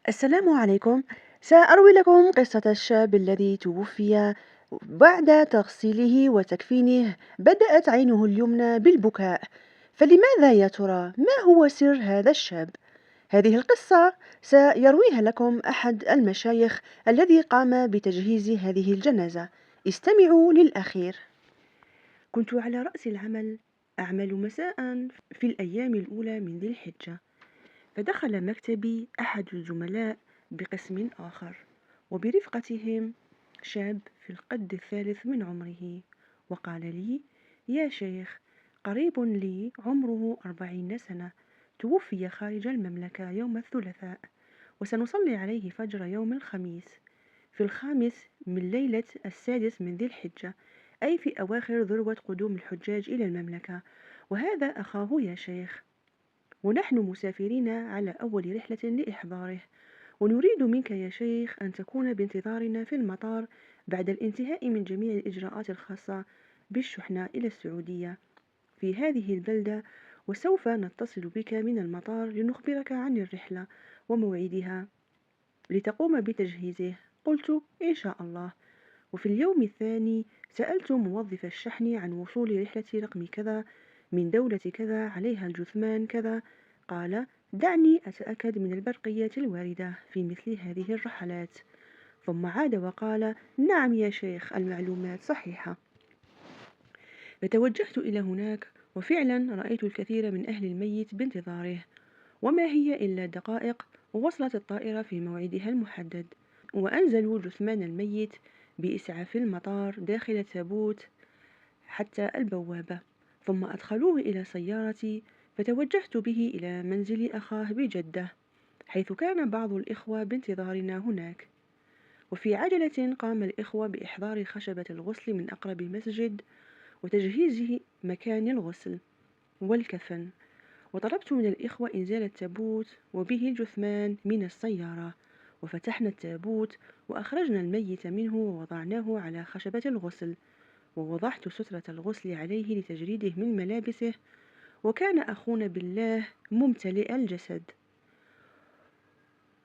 السلام عليكم. سأروي لكم قصة الشاب الذي توفي بعد تغسيله وتكفينه. بدأت عينه اليمنى بالبكاء. فلماذا يا ترى؟ ما هو سر هذا الشاب؟ هذه القصة سيرويها لكم أحد المشايخ الذي قام بتجهيز هذه الجنازة. استمعوا للأخير. كنت على رأس العمل، أعمل مساء في الأيام الأولى من ذي الحجة، فدخل مكتبي أحد الزملاء بقسم آخر، وبرفقتهم شاب في القد الثالث من عمره، وقال لي: يا شيخ، قريب لي عمره 40 سنة توفي خارج المملكة يوم الثلاثاء، وسنصلي عليه فجر يوم الخميس في 5 من ليلة 6 من ذي الحجة، أي في أواخر ذروة قدوم الحجاج إلى المملكة. وهذا أخاه يا شيخ، ونحن مسافرين على أول رحلة لإحضاره، ونريد منك يا شيخ أن تكون بانتظارنا في المطار بعد الانتهاء من جميع الإجراءات الخاصة بالشحنة إلى السعودية في هذه البلدة، وسوف نتصل بك من المطار لنخبرك عن الرحلة وموعدها لتقوم بتجهيزه. قلت: إن شاء الله. وفي اليوم الثاني سألت موظف الشحن عن وصول رحلة رقم كذا من دولة كذا عليها الجثمان كذا. قال: دعني أتأكد من البرقيات الواردة في مثل هذه الرحلات. ثم عاد وقال: نعم يا شيخ، المعلومات صحيحة. فتوجهت إلى هناك، وفعلا رأيت الكثير من أهل الميت بانتظاره، وما هي إلا دقائق ووصلت الطائرة في موعدها المحدد، وأنزلوا جثمان الميت بإسعاف المطار داخل تابوت حتى البوابة، ثم أدخلوه إلى سيارتي، فتوجهت به إلى منزل أخاه بجدة، حيث كان بعض الإخوة بانتظارنا هناك. وفي عجلة قام الإخوة بإحضار خشبة الغسل من أقرب مسجد وتجهيز مكان الغسل والكفن، وطلبت من الإخوة إنزال التابوت وبه الجثمان من السيارة، وفتحنا التابوت وأخرجنا الميت منه ووضعناه على خشبة الغسل، ووضعت سترة الغسل عليه لتجريده من ملابسه. وكان أخونا بالله ممتلئ الجسد،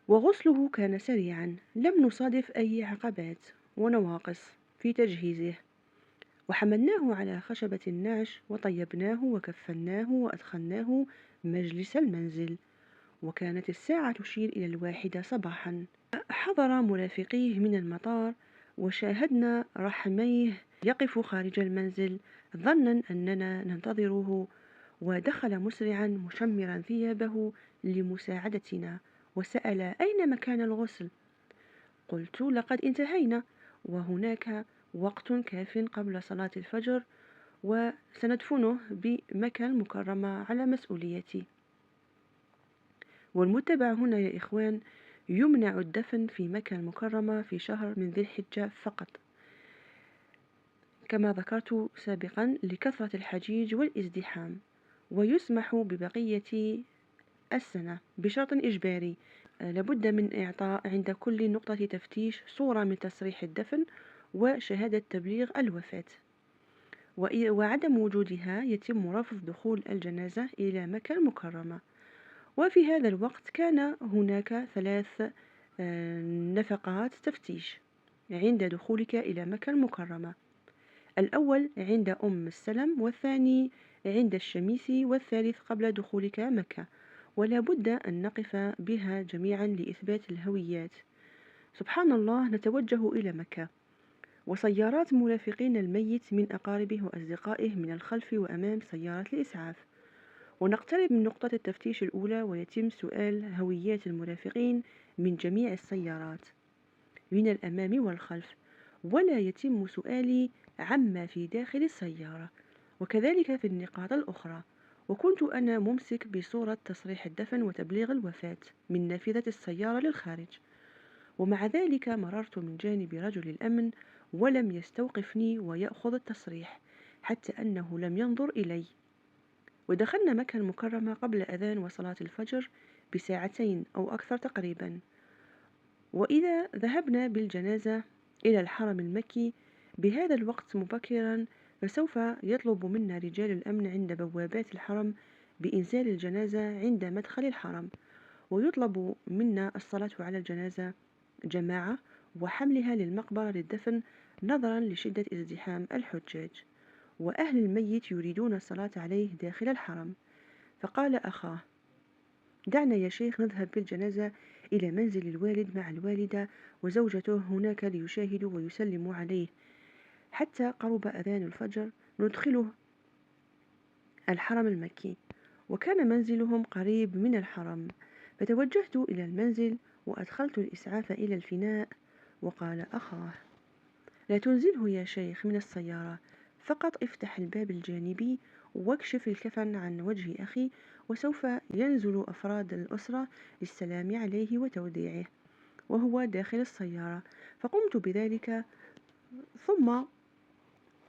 وغسله كان سريعا، لم نصادف أي عقبات ونواقص في تجهيزه، وحملناه على خشبة النعش وطيبناه وكفناه وأدخلناه مجلس المنزل، وكانت الساعة تشير إلى 1 صباحا. حضر مرافقيه من المطار، وشاهدنا رحميه يقف خارج المنزل ظنا أننا ننتظره، ودخل مسرعا مشمرا ثيابه لمساعدتنا، وسأل: أين مكان الغسل؟ قلت: لقد انتهينا، وهناك وقت كاف قبل صلاة الفجر، وسندفنه بمكة المكرمة على مسؤوليتي. والمتبع هنا يا إخوان، يمنع الدفن في مكة المكرمة في شهر من ذي الحجة فقط، كما ذكرت سابقا لكثرة الحجيج والازدحام، ويسمح ببقية السنة بشرط إجباري، لابد من إعطاء عند كل نقطة تفتيش صورة من تصريح الدفن وشهادة تبليغ الوفاة، وعدم وجودها يتم رفض دخول الجنازة إلى مكة المكرمة. وفي هذا الوقت كان هناك 3 نفقات تفتيش عند دخولك إلى مكة المكرمة: الأول عند أم السلم، والثاني عند الشميسي، والثالث قبل دخولك مكة، ولا بد أن نقف بها جميعا لإثبات الهويات. سبحان الله، نتوجه إلى مكة، وسيارات مرافقين الميت من أقاربه وأصدقائه من الخلف وأمام سيارة الإسعاف، ونقترب من نقطة التفتيش الأولى، ويتم سؤال هويات المرافقين من جميع السيارات من الأمام والخلف، ولا يتم سؤالي عما في داخل السيارة، وكذلك في النقاط الأخرى. وكنت أنا ممسك بصورة تصريح الدفن وتبليغ الوفاة من نافذة السيارة للخارج، ومع ذلك مررت من جانب رجل الأمن ولم يستوقفني ويأخذ التصريح، حتى أنه لم ينظر إلي. ودخلنا مكة المكرمة قبل أذان وصلاة الفجر ب2 أو أكثر تقريبا. وإذا ذهبنا بالجنازة إلى الحرم المكي بهذا الوقت مبكرا، فسوف يطلب منا رجال الأمن عند بوابات الحرم بإنزال الجنازة عند مدخل الحرم، ويطلب منا الصلاة على الجنازة جماعة وحملها للمقبرة للدفن نظرا لشدة ازدحام الحجاج، وأهل الميت يريدون الصلاة عليه داخل الحرم. فقال أخاه: دعنا يا شيخ نذهب بالجنازة إلى منزل الوالد مع الوالدة وزوجته هناك ليشاهدوا ويسلموا عليه حتى قرب أذان الفجر ندخله الحرم المكي. وكان منزلهم قريب من الحرم، فتوجهت إلى المنزل وأدخلت الإسعاف إلى الفناء. وقال أخاه: لا تنزله يا شيخ من السيارة، فقط افتح الباب الجانبي واكشف الكفن عن وجه أخي، وسوف ينزل أفراد الأسرة للسلام عليه وتوديعه وهو داخل السيارة. فقمت بذلك، ثم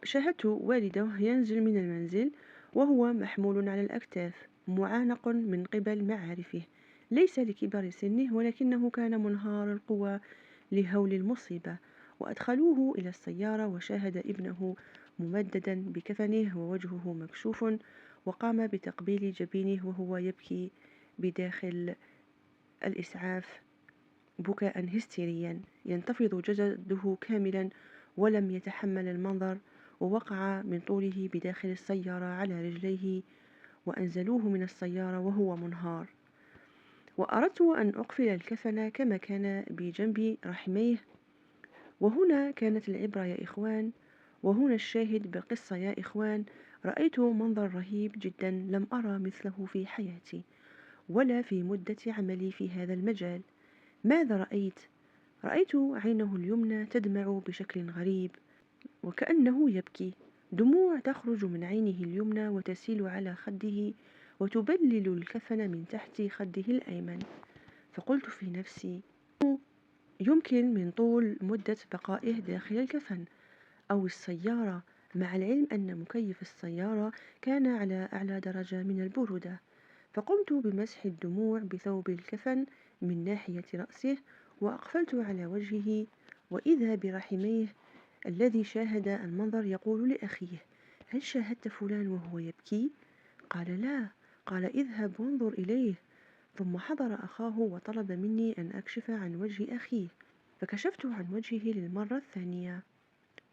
شاهدت والده ينزل من المنزل وهو محمول على الأكتاف معانق من قبل معارفه، ليس لكبر سنه ولكنه كان منهار القوى لهول المصيبة. وأدخلوه إلى السيارة وشاهد ابنه ممددا بكفنه ووجهه مكشوف، وقام بتقبيل جبينه وهو يبكي بداخل الإسعاف بكاء هستيريا ينتفض جسده كاملا، ولم يتحمل المنظر ووقع من طوله بداخل السيارة على رجليه، وأنزلوه من السيارة وهو منهار. وأردت أن أقفل الكفن كما كان بجنب رحميه، وهنا كانت العبرة يا إخوان، وهنا الشاهد بالقصة يا إخوان. رأيت منظر رهيب جدا لم أرى مثله في حياتي ولا في مدة عملي في هذا المجال. ماذا رأيت؟ رأيت عينه اليمنى تدمع بشكل غريب وكأنه يبكي، دموع تخرج من عينه اليمنى وتسيل على خده وتبلل الكفن من تحت خده الأيمن. فقلت في نفسي: يمكن من طول مدة بقائه داخل الكفن أو السيارة، مع العلم أن مكيف السيارة كان على أعلى درجة من البرودة. فقمت بمسح الدموع بثوب الكفن من ناحية رأسه وأقفلت على وجهه، وإذا برحميه الذي شاهد المنظر يقول لأخيه: هل شاهدت فلان وهو يبكي؟ قال: لا. قال: اذهب وانظر إليه. ثم حضر أخاه وطلب مني أن أكشف عن وجه أخيه، فكشفت عن وجهه للمرة الثانية،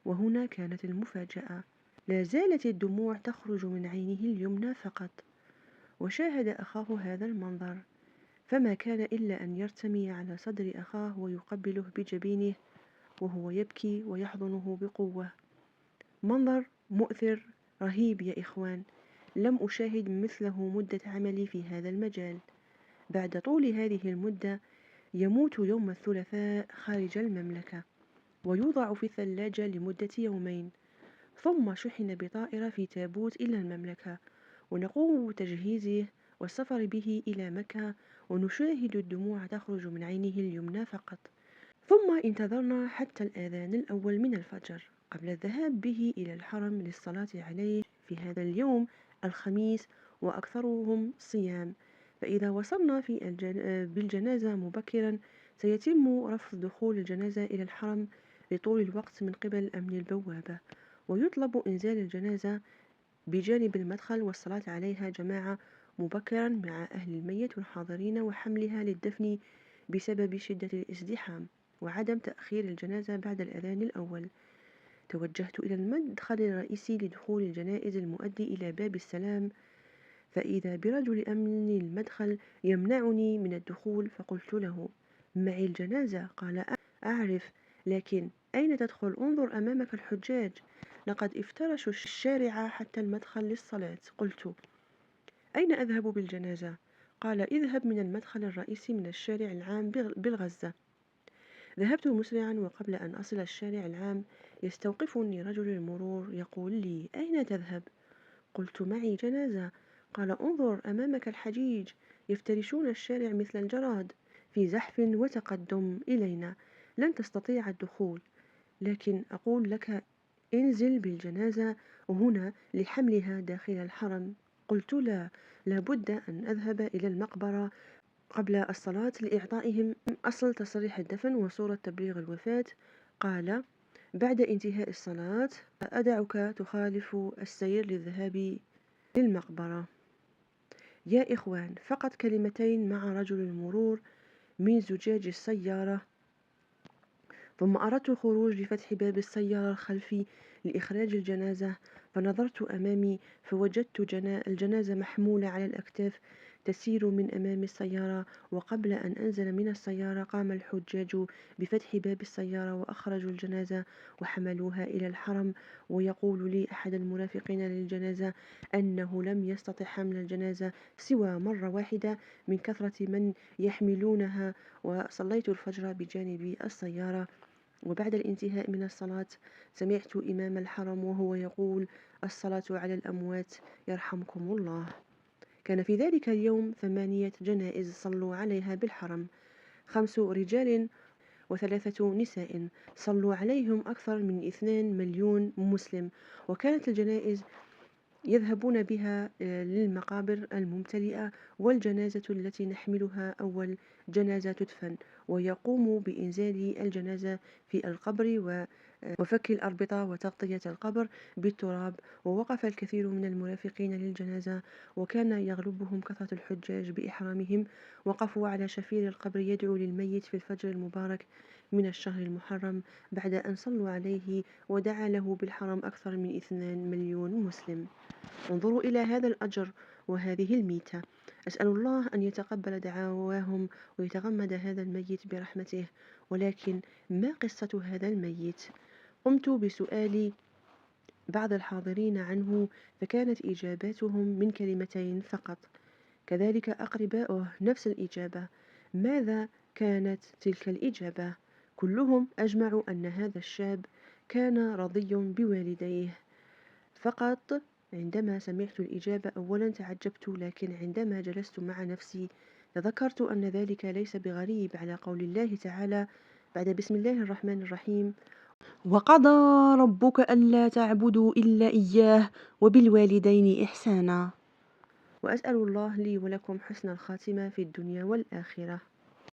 وهنا كانت المفاجأة: لا زالت الدموع تخرج من عينه اليمنى فقط. وشاهد أخاه هذا المنظر، فما كان إلا أن يرتمي على صدر أخاه ويقبله بجبينه وهو يبكي ويحضنه بقوة. منظر مؤثر رهيب يا إخوان، لم أشاهد مثله مدة عملي في هذا المجال. بعد طول هذه المدة يموت يوم الثلاثاء خارج المملكة، ويوضع في الثلاجة لمدة يومين، ثم شحن بطائرة في تابوت إلى المملكة، ونقوم بتجهيزه والسفر به إلى مكة، ونشاهد الدموع تخرج من عينه اليمنى فقط. ثم انتظرنا حتى الآذان الأول من الفجر قبل الذهاب به إلى الحرم للصلاة عليه في هذا اليوم الخميس، وأكثرهم صيام. فإذا وصلنا بالجنازة مبكرا سيتم رفض دخول الجنازة إلى الحرم لطول الوقت من قبل أمن البوابة، ويطلب إنزال الجنازة بجانب المدخل والصلاة عليها جماعة مبكرا مع أهل الميت والحاضرين، وحملها للدفن بسبب شدة الازدحام وعدم تأخير الجنازة بعد الأذان الأول. توجهت إلى المدخل الرئيسي لدخول الجنائز المؤدي إلى باب السلام، فإذا برجل أمن المدخل يمنعني من الدخول. فقلت له: معي الجنازة. قال: أعرف، لكن أين تدخل؟ انظر أمامك الحجاج، لقد افترشوا الشارع حتى المدخل للصلاة. قلت: أين أذهب بالجنازة؟ قال: اذهب من المدخل الرئيسي من الشارع العام بالغزة. ذهبت مسرعا، وقبل أن أصل الشارع العام يستوقفني رجل المرور يقول لي: أين تذهب؟ قلت: معي جنازة. قال: انظر أمامك الحجيج يفترشون الشارع مثل الجراد في زحف وتقدم إلينا، لن تستطيع الدخول، لكن أقول لك انزل بالجنازة هنا لحملها داخل الحرم. قلت: لا، لابد أن أذهب إلى المقبرة قبل الصلاة لإعطائهم أصل تصريح الدفن وصورة تبليغ الوفاة. قال: بعد انتهاء الصلاة أدعك تخالف السير للذهاب للمقبرة. يا إخوان، فقط كلمتين مع رجل المرور من زجاج السيارة. ثم أردت الخروج لفتح باب السيارة الخلفي لإخراج الجنازة، فنظرت أمامي فوجدت الجنازة محمولة على الأكتاف تسير من أمام السيارة. وقبل أن أنزل من السيارة قام الحجاج بفتح باب السيارة وأخرجوا الجنازة وحملوها إلى الحرم. ويقول لي أحد المرافقين للجنازة أنه لم يستطع حمل الجنازة سوى مرة واحدة من كثرة من يحملونها. وصليت الفجر بجانب السيارة، وبعد الانتهاء من الصلاة سمعت إمام الحرم وهو يقول: الصلاة على الأموات يرحمكم الله. كان في ذلك اليوم 8 جنائز صلوا عليها بالحرم، 5 رجال و3 نساء، صلوا عليهم أكثر من 2 مليون مسلم. وكانت الجنائز يذهبون بها للمقابر الممتلئة، والجنازة التي نحملها أول جنازة تدفن، ويقوم بإنزال الجنازة في القبر وفك الأربطة وتغطية القبر بالتراب. ووقف الكثير من المرافقين للجنازة، وكان يغلبهم كثرة الحجاج بإحرامهم، وقفوا على شفير القبر يدعو للميت في الفجر المبارك من الشهر المحرم بعد أن صلوا عليه ودعا له بالحرم أكثر من 2 مليون مسلم. انظروا إلى هذا الأجر وهذه الميتة. أسأل الله أن يتقبل دعواهم ويتغمد هذا الميت برحمته. ولكن ما قصة هذا الميت؟ قمت بسؤال بعض الحاضرين عنه، فكانت إجاباتهم من كلمتين فقط، كذلك أقرباؤه نفس الإجابة. ماذا كانت تلك الإجابة؟ كلهم أجمعوا أن هذا الشاب كان رضي بوالديه. فقط عندما سمعت الإجابة أولا تعجبت، لكن عندما جلست مع نفسي تذكرت أن ذلك ليس بغريب على قول الله تعالى بعد بسم الله الرحمن الرحيم: وقضى ربك ألا تعبدوا إلا إياه وبالوالدين إحسانا. وأسأل الله لي ولكم حسن الخاتمة في الدنيا والآخرة.